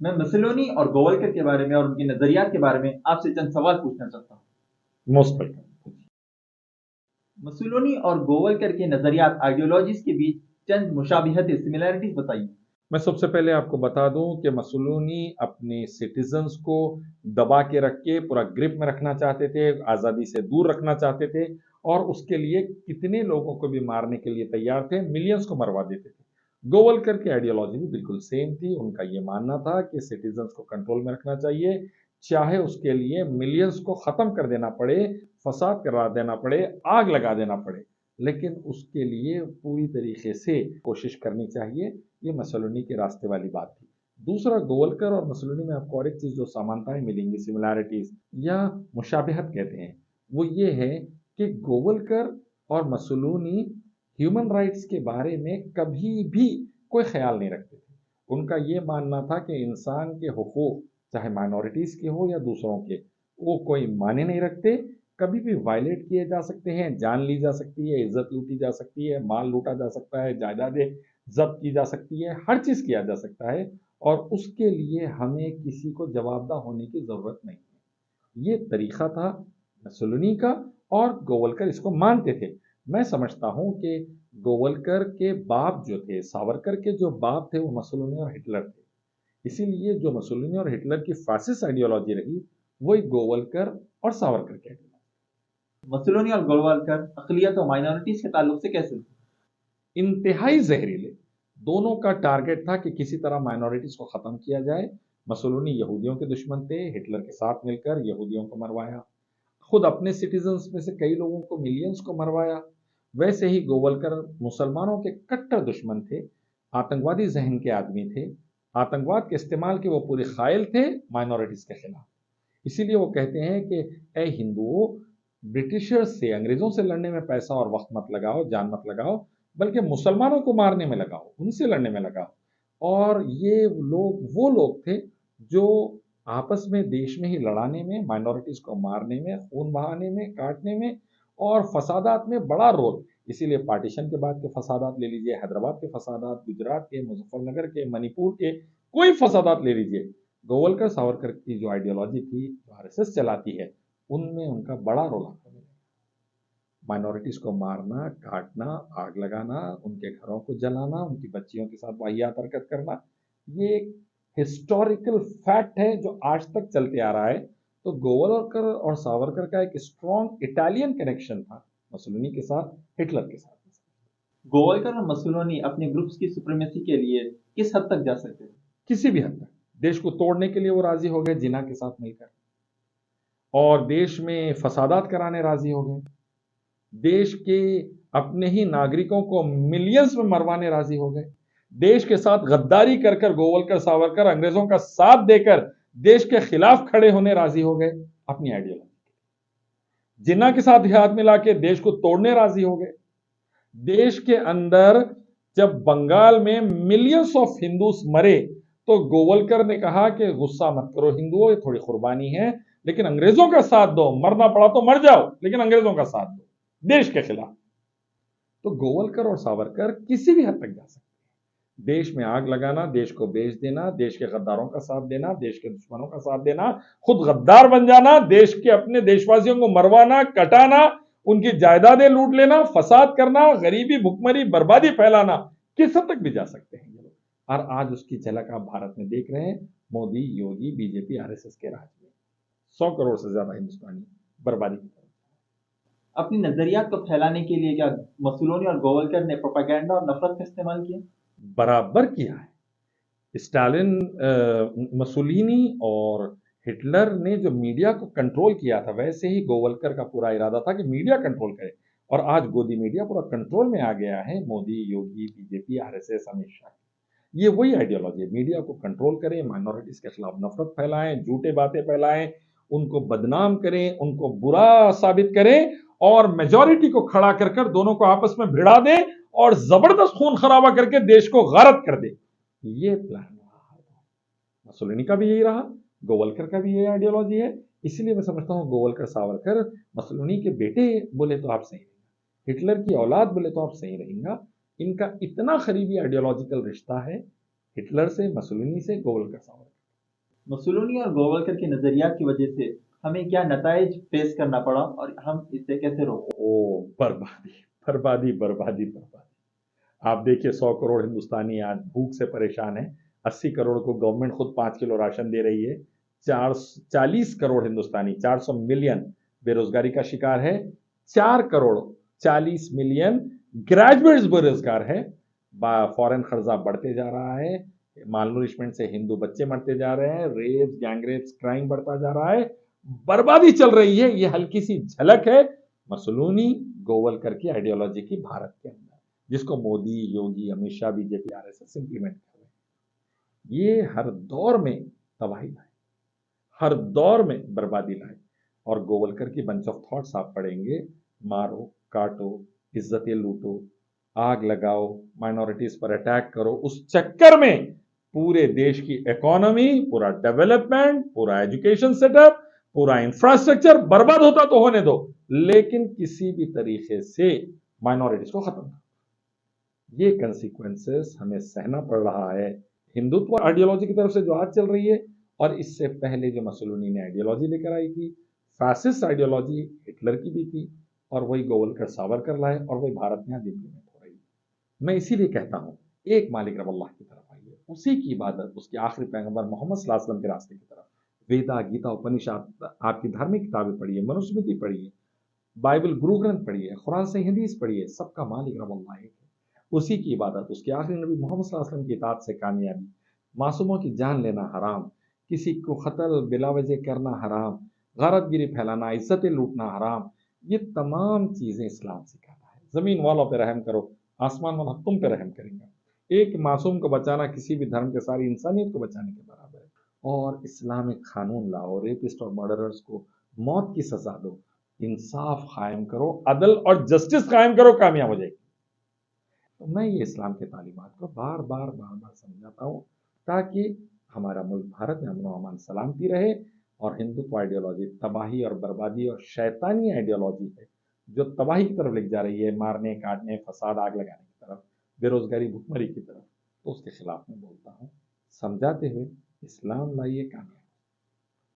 मैं मुसोलिनी और गोवलकर के बारे में और उनके नजरियात के बारे में आपसे चंद सवाल पूछना चाहता हूँ। Most welcome. मुसोलिनी और गोवलकर के नजरियात आइडियोलॉजीज के बीच चंद मुशाबिहत सिमिलैरिटीज बताइए। मैं सबसे पहले आपको बता दूं कि मुसोलिनी अपने सिटीजन्स को दबा के रख के पूरा ग्रिप में रखना चाहते थे, आज़ादी से दूर रखना चाहते थे और उसके लिए कितने लोगों को भी मारने के लिए तैयार थे, मिलियंस को मरवा देते थे। गोवलकर की आइडियोलॉजी भी बिल्कुल सेम थी। उनका ये मानना था कि सिटीजन्स को कंट्रोल में रखना चाहिए, चाहे उसके लिए मिलियंस को ख़त्म कर देना पड़े, फसाद करा देना पड़े, आग लगा देना पड़े, लेकिन उसके लिए पूरी तरीके से कोशिश करनी चाहिए। ये मुसोलिनी के रास्ते वाली बात थी। दूसरा, गोवलकर और मुसोलिनी में आपको और एक चीज़ जो समानताएं मिलेंगी, सिमिलैरिटीज या मुशाबिहत कहते हैं, वो ये है कि गोवलकर और मुसोलिनी ह्यूमन राइट्स के बारे में कभी भी कोई ख्याल नहीं रखते थे। उनका ये मानना था कि इंसान के हुकूक, चाहे माइनॉरिटीज़ के हो या दूसरों के, वो कोई माने नहीं रखते। कभी भी वायलेट किए जा सकते हैं, जान ली जा सकती है, इज्जत लूटी जा सकती है, माल लूटा जा सकता है, जायदादें जब्त की जा सकती है, हर चीज़ किया जा सकता है और उसके लिए हमें किसी को जवाबदेह होने की ज़रूरत नहीं है। ये तरीका था मुसोलिनी का और गोवलकर इसको मानते थे। मैं समझता हूँ कि गोवलकर के बाप जो थे, सावरकर के जो बाप थे, वो मुसोलिनी और हिटलर थे। इसीलिए जो मुसोलिनी और हिटलर की फासिस्ट आइडियोलॉजी रही, वही गोवलकर और सावरकर की आइडियोलॉजी। मुसोलिनी और गोवलकर अक़लियत और माइनॉरिटीज के ताल्लुक से कैसे थे? इंतहाई जहरीले। दोनों का टारगेट था कि किसी तरह माइनॉरिटीज को ख़त्म किया जाए। मुसोलिनी यहूदियों के दुश्मन थे, हिटलर के साथ मिलकर यहूदियों को मरवाया, खुद अपने सिटीजन्स में से कई लोगों को, मिलियंस को मरवाया। वैसे ही गोवलकर मुसलमानों के कट्टर दुश्मन थे, आतंकवादी जहन के आदमी थे, आतंकवाद के इस्तेमाल के वो पूरे कायल थे माइनॉरिटीज के खिलाफ। इसीलिए वो कहते हैं कि ए हिंदुओं, ब्रिटिशर्स से, अंग्रेजों से लड़ने में पैसा और वक्त मत लगाओ, जान मत लगाओ, बल्कि मुसलमानों को मारने में लगाओ, उनसे लड़ने में लगाओ। और ये लोग वो लोग थे जो आपस में देश में ही लड़ाने में, माइनॉरिटीज को मारने में, खून बहाने में, काटने में और फसादात में बड़ा रोल। इसीलिए पार्टीशन के बाद के फसादात ले लीजिए, हैदराबाद के फसादात, गुजरात के, मुजफ्फरनगर के, मणिपुर के, कोई फसादात ले लीजिए, गोवलकर सावरकर की जो आइडियोलॉजी थी, जो आरएसएस चलाती है, उनमें उनका बड़ा रोल आता है। माइनॉरिटीज को मारना, काटना, आग लगाना, उनके घरों को जलाना, उनकी बच्चियों के साथ वाहियात हरकत करना, ये एक हिस्टोरिकल फैक्ट है जो आज तक चलते आ रहा है। तो गोवलकर और सावरकर का एक स्ट्रॉन्ग इटालियन कनेक्शन था मुसोलिनी के साथ, हिटलर के साथ। गोवलकर और मुसोलिनी अपने ग्रुप्स की सुप्रीमेसी के लिए किस हद तक जा सकते थे? किसी भी हद तक। देश को तोड़ने के लिए वो राजी हो गए जिना के साथ मिलकर, और देश में फसादात कराने राजी हो गए, देश के अपने ही नागरिकों को मिलियंस में मरवाने राजी हो गए, देश के साथ गद्दारी कर कर गोवलकर सावरकर अंग्रेजों का साथ देकर देश के खिलाफ खड़े होने राजी हो गए अपनी आइडियोलॉजी। जिन्ना के साथ हाथ मिला के देश को तोड़ने राजी हो गए। देश के अंदर जब बंगाल में मिलियंस ऑफ हिंदूस मरे तो गोवलकर ने कहा कि गुस्सा मत करो हिंदुओं, ये थोड़ी कुर्बानी है, लेकिन अंग्रेजों का साथ दो, मरना पड़ा तो मर जाओ, लेकिन अंग्रेजों का साथ दो देश के खिलाफ। तो गोवलकर और सावरकर किसी भी हद तक जा सकते हैं। देश में आग लगाना, देश को बेच देना, देश के गद्दारों का साथ देना, देश के दुश्मनों का साथ देना, खुद गद्दार बन जाना, देश के अपने देशवासियों को मरवाना, कटाना, उनकी जायदादें लूट लेना, फसाद करना, गरीबी, भुखमरी, बर्बादी फैलाना, किस हद तक भी जा सकते हैं ये लोग। और आज उसकी झलक आप भारत में देख रहे हैं, मोदी, योगी, बीजेपी, आरएसएस के राज में 100 करोड़ से ज्यादा हिंदुस्तानी बर्बादी की तरफ। अपनी नजरियात को फैलाने के लिए क्या मुसोलिनी और गोवलकर ने प्रोपेगेंडा और नफरत का इस्तेमाल किया? बराबर किया है। स्टालिन, मुसोलिनी और हिटलर ने जो मीडिया को कंट्रोल किया था, वैसे ही गोवलकर का पूरा इरादा था कि मीडिया कंट्रोल करे। और आज गोदी मीडिया पूरा कंट्रोल में आ गया है। मोदी, योगी, बीजेपी, आरएसएस, अमित शाह, ये वही आइडियोलॉजी है। मीडिया को कंट्रोल करें, माइनॉरिटीज के खिलाफ नफरत फैलाएं, झूठे बातें फैलाएं, उनको बदनाम करें, उनको बुरा साबित करें और मेजॉरिटी को खड़ा कर कर दोनों को आपस में भिड़ा दें और जबरदस्त खून खराबा करके देश को गारत कर दे। ये प्लान रहा, मुसोलिनी का भी यही रहा, गोवलकर का भी यही आइडियोलॉजी है। इसीलिए मैं समझता हूँ गोवलकर सावरकर मुसोलिनी के बेटे बोले तो आप सही रहेंगे, हिटलर की औलाद बोले तो आप सही रहेंगे। इनका इतना करीबी आइडियोलॉजिकल रिश्ता है हिटलर से, मुसोलिनी से, गोवलकर सावरकर। मुसोलिनी और गोवलकर के नजरिया की वजह से हमें क्या नताइज फेस करना पड़ा और हम इसे कैसे रोक सकते ओ, बर्बादी बर्बादी बर्बादी बर्बादी। आप देखिए 100 करोड़ हिंदुस्तानी आज भूख से परेशान है। 80 करोड़ को गवर्नमेंट खुद 5 किलो राशन दे रही है। 40 करोड़ हिंदुस्तानी 400 मिलियन बेरोजगारी का शिकार है। 4 करोड़ 40 मिलियन ग्रेजुएट्स बेरोजगार है। फॉरेन खर्चा बढ़ते जा रहा है। मालनूरिशमेंट से हिंदू बच्चे मरते जा रहे हैं। रेप्स गैंगरेप्स क्राइम बढ़ता जा रहा है। बर्बादी चल रही है। ये हल्की सी झलक है मसलूनी गोवलकर की आइडियोलॉजी की भारत के अंदर, जिसको Modi Yogi Amit Shah BJP RSS implement कर रहे हैं। ये हर दौर में तबाही लाए, हर दौर में बर्बादी लाए। और गोवलकर की बंच ऑफ थॉट्स आप पढ़ेंगे, मारो काटो इज्जतें लूटो आग लगाओ माइनॉरिटीज पर अटैक करो, उस चक्कर में पूरे देश की इकोनॉमी, पूरा डेवलपमेंट, पूरा एजुकेशन सेटअप, पूरा इंफ्रास्ट्रक्चर बर्बाद होता तो होने दो, लेकिन किसी भी तरीके से माइनॉरिटीज को खत्म कर। ये कंसिक्वेंसेस हमें सहना पड़ रहा है हिंदुत्व आइडियोलॉजी की तरफ से जो आज चल रही है, और इससे पहले जो मसलूनी ने आइडियोलॉजी लेकर आई थी, फैसिस्ट आइडियोलॉजी हिटलर की भी थी, और वही गोवलकर सावरकर लाए, और वही भारत में आज इंप्लीमेंट हो रही है। मैं इसीलिए कहता हूं, एक मालिक रब अल्लाह की तरफ आइए, उसी की इबादत, उसके आखिरी पैगंबर मोहम्मद सल्लल्लाहु अलैहि वसल्लम के रास्ते की तरफ। वेदा गीता उपनिषद आपकी धार्मिक किताबें पढ़िए, मनुस्मृति पढ़िए, बाइबल गुरु ग्रंथ पढ़िए, कुरान से हदीस पढ़िए, सबका मालिक रब अल्लाह है। उसी की इबादत, उसके आखिरी नबी मोहम्मद सल्लल्लाहु अलैहि वसल्लम की इताअत से कामयाबी। मासूमों की जान लेना हराम, किसी को कत्ल बिला वजह करना हराम, गैरतगिरी फैलाना, इज्जतें लूटना हराम। ये तमाम चीजें इस्लाम सिखाता है। जमीन वालों पे रहम करो, आसमान वाला तुम पे रहम करेंगे। एक मासूम को बचाना किसी भी धर्म के सारी इंसानियत को बचाने के बराबर है। और इस्लामिक कानून लाओ, रेपिस्ट और मर्डरर्स को मौत की सजा दो, इंसाफ कायम करो, अदल और जस्टिस कायम करो, कामयाब हो जाएगी। तो मैं ये इस्लाम के तालीमात को बार बार समझाता हूँ, ताकि हमारा मुल्क भारत में अमन अमान सलामती रहे। और हिंदुत्व आइडियोलॉजी तबाही और बर्बादी और शैतानी आइडियोलॉजी है, जो तबाही की तरफ ले जा रही है, मारने काटने फसाद आग लगाने की तरफ, बेरोजगारी भुखमरी की तरफ। तो उसके खिलाफ मैं बोलता हूँ, समझाते हुए इस्लाम लाइए कामयाब।